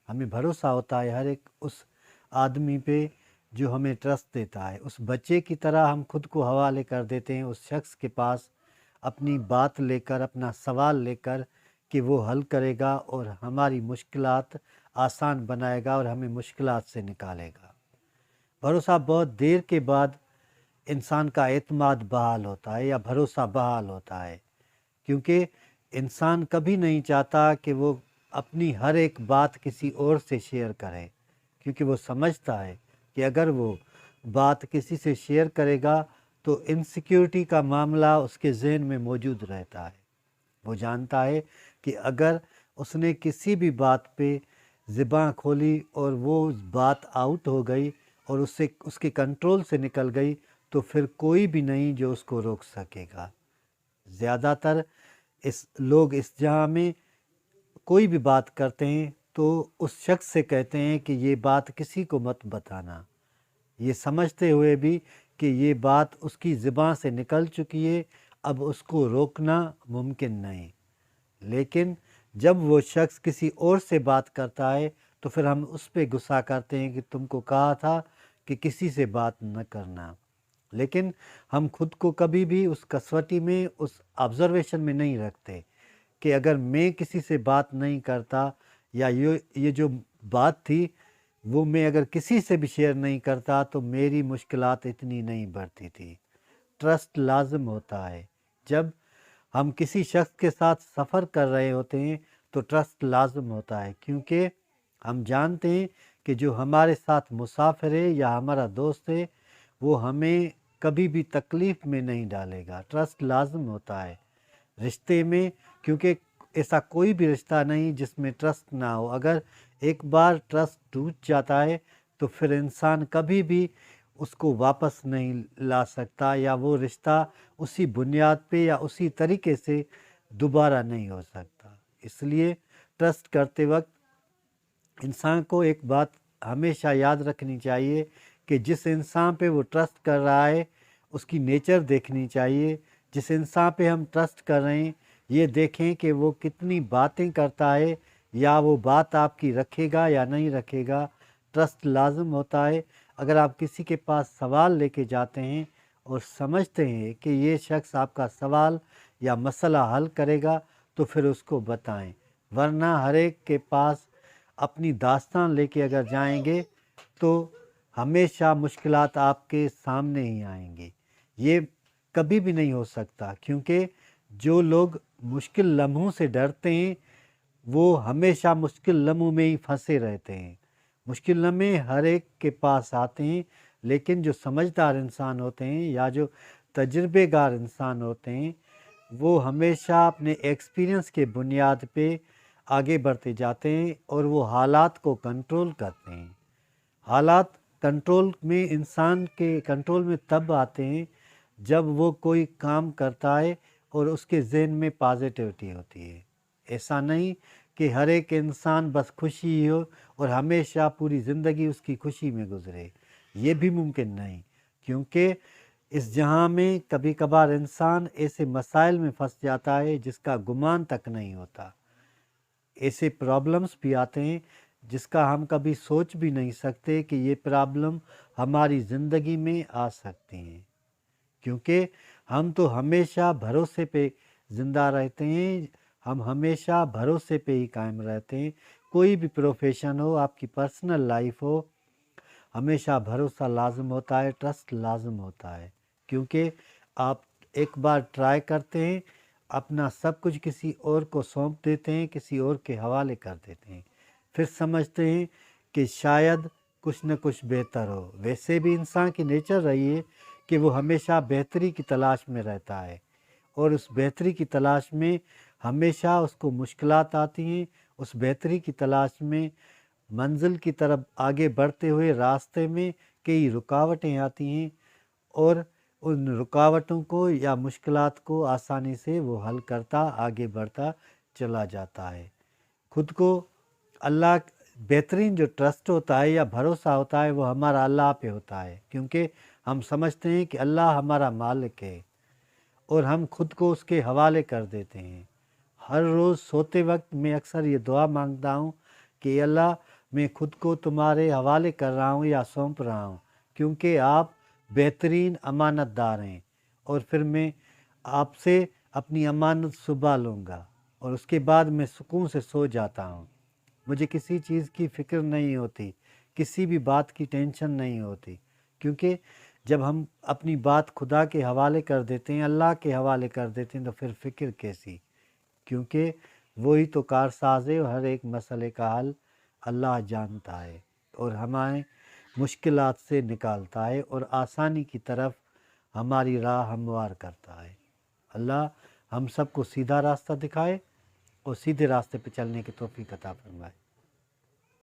ہمیں بھروسہ ہوتا ہے ہر ایک اس آدمی پہ جو ہمیں ٹرسٹ دیتا ہے۔ اس بچے کی طرح ہم خود کو حوالے کر دیتے ہیں اس شخص کے پاس، اپنی بات لے کر، اپنا سوال لے کر کہ وہ حل کرے گا اور ہماری مشکلات آسان بنائے گا اور ہمیں مشکلات سے نکالے گا۔ بھروسہ بہت دیر کے بعد انسان کا اعتماد بحال ہوتا ہے یا بھروسہ بحال ہوتا ہے، کیونکہ انسان کبھی نہیں چاہتا کہ وہ اپنی ہر ایک بات کسی اور سے شیئر کرے، کیونکہ وہ سمجھتا ہے کہ اگر وہ بات کسی سے شیئر کرے گا تو انسیکیورٹی کا معاملہ اس کے ذہن میں موجود رہتا ہے۔ وہ جانتا ہے کہ اگر اس نے کسی بھی بات پہ زباں کھولی اور وہ بات آؤٹ ہو گئی اور اس کے کنٹرول سے نکل گئی تو پھر کوئی بھی نہیں جو اس کو روک سکے گا۔ زیادہ تر لوگ اس جہاں میں کوئی بھی بات کرتے ہیں تو اس شخص سے کہتے ہیں کہ یہ بات کسی کو مت بتانا، یہ سمجھتے ہوئے بھی کہ یہ بات اس کی زبان سے نکل چکی ہے، اب اس کو روکنا ممکن نہیں۔ لیکن جب وہ شخص کسی اور سے بات کرتا ہے تو پھر ہم اس پہ غصہ کرتے ہیں کہ تم کو کہا تھا کہ کسی سے بات نہ کرنا، لیکن ہم خود کو کبھی بھی اس کسوٹی میں، اس آبزرویشن میں نہیں رکھتے کہ اگر میں کسی سے بات نہیں کرتا یا یہ جو بات تھی وہ میں اگر کسی سے بھی شیئر نہیں کرتا تو میری مشکلات اتنی نہیں بڑھتی تھی۔ ٹرسٹ لازم ہوتا ہے۔ جب ہم کسی شخص کے ساتھ سفر کر رہے ہوتے ہیں تو ٹرسٹ لازم ہوتا ہے، کیونکہ ہم جانتے ہیں کہ جو ہمارے ساتھ مسافر ہے یا ہمارا دوست ہے وہ ہمیں کبھی بھی تکلیف میں نہیں ڈالے گا۔ ٹرسٹ لازم ہوتا ہے رشتے میں، کیونکہ ایسا کوئی بھی رشتہ نہیں جس میں ٹرسٹ نہ ہو۔ اگر ایک بار ٹرسٹ ٹوٹ جاتا ہے تو پھر انسان کبھی بھی اس کو واپس نہیں لا سکتا، یا وہ رشتہ اسی بنیاد پہ یا اسی طریقے سے دوبارہ نہیں ہو سکتا۔ اس لیے ٹرسٹ کرتے وقت انسان کو ایک بات ہمیشہ یاد رکھنی چاہیے کہ جس انسان پہ وہ ٹرسٹ کر رہا ہے اس کی نیچر دیکھنی چاہیے۔ جس انسان پہ ہم ٹرسٹ کر رہے ہیں یہ دیکھیں کہ وہ کتنی باتیں کرتا ہے، یا وہ بات آپ کی رکھے گا یا نہیں رکھے گا۔ ٹرسٹ لازم ہوتا ہے۔ اگر آپ کسی کے پاس سوال لے کے جاتے ہیں اور سمجھتے ہیں کہ یہ شخص آپ کا سوال یا مسئلہ حل کرے گا تو پھر اس کو بتائیں، ورنہ ہر ایک کے پاس اپنی داستان لے کے اگر جائیں گے تو ہمیشہ مشکلات آپ کے سامنے ہی آئیں گے۔ یہ کبھی بھی نہیں ہو سکتا، کیونکہ جو لوگ مشکل لمحوں سے ڈرتے ہیں وہ ہمیشہ مشکل لمحوں میں ہی پھنسے رہتے ہیں۔ مشکل لمحے ہر ایک کے پاس آتے ہیں، لیکن جو سمجھدار انسان ہوتے ہیں یا جو تجربے کار انسان ہوتے ہیں وہ ہمیشہ اپنے ایکسپیرینس کے بنیاد پہ آگے بڑھتے جاتے ہیں اور وہ حالات کو کنٹرول کرتے ہیں۔ حالات کنٹرول میں، انسان کے کنٹرول میں تب آتے ہیں جب وہ کوئی کام کرتا ہے اور اس کے ذہن میں پازیٹیوٹی ہوتی ہے۔ ایسا نہیں کہ ہر ایک انسان بس خوشی ہی ہو اور ہمیشہ پوری زندگی اس کی خوشی میں گزرے، یہ بھی ممکن نہیں، کیونکہ اس جہاں میں کبھی کبھار انسان ایسے مسائل میں پھنس جاتا ہے جس کا گمان تک نہیں ہوتا۔ ایسے پرابلمس بھی آتے ہیں جس کا ہم کبھی سوچ بھی نہیں سکتے کہ یہ پرابلم ہماری زندگی میں آ سکتی ہیں، کیونکہ ہم تو ہمیشہ بھروسے پہ زندہ رہتے ہیں، ہم ہمیشہ بھروسے پہ ہی قائم رہتے ہیں۔ کوئی بھی پروفیشن ہو، آپ کی پرسنل لائف ہو، ہمیشہ بھروسہ لازم ہوتا ہے، ٹرسٹ لازم ہوتا ہے، کیونکہ آپ ایک بار ٹرائی کرتے ہیں، اپنا سب کچھ کسی اور کو سونپ دیتے ہیں، کسی اور کے حوالے کر دیتے ہیں، پھر سمجھتے ہیں کہ شاید کچھ نہ کچھ بہتر ہو۔ ویسے بھی انسان کی نیچر رہی ہے کہ وہ ہمیشہ بہتری کی تلاش میں رہتا ہے، اور اس بہتری کی تلاش میں ہمیشہ اس کو مشکلات آتی ہیں۔ اس بہتری کی تلاش میں منزل کی طرف آگے بڑھتے ہوئے راستے میں کئی رکاوٹیں آتی ہیں، اور ان رکاوٹوں کو یا مشکلات کو آسانی سے وہ حل کرتا آگے بڑھتا چلا جاتا ہے۔ خود کو اللہ، بہترین جو ٹرسٹ ہوتا ہے یا بھروسہ ہوتا ہے وہ ہمارا اللہ پہ ہوتا ہے، کیونکہ ہم سمجھتے ہیں کہ اللہ ہمارا مالک ہے اور ہم خود کو اس کے حوالے کر دیتے ہیں۔ ہر روز سوتے وقت میں اکثر یہ دعا مانگتا ہوں کہ اللہ میں خود کو تمہارے حوالے کر رہا ہوں یا سونپ رہا ہوں، کیونکہ آپ بہترین امانت دار ہیں، اور پھر میں آپ سے اپنی امانت صبح لوں گا اور اس کے بعد میں سکون سے سو جاتا ہوں۔ مجھے کسی چیز کی فکر نہیں ہوتی، کسی بھی بات کی ٹینشن نہیں ہوتی، کیونکہ جب ہم اپنی بات خدا کے حوالے کر دیتے ہیں، اللہ کے حوالے کر دیتے ہیں، تو پھر فکر کیسی؟ کیونکہ وہی تو کارساز ہے، اور ہر ایک مسئلے کا حل اللہ جانتا ہے اور ہمیں مشکلات سے نکالتا ہے اور آسانی کی طرف ہماری راہ ہموار کرتا ہے۔ اللہ ہم سب کو سیدھا راستہ دکھائے اور سیدھے راستے پہ چلنے کی توفیق عطا فرمائے۔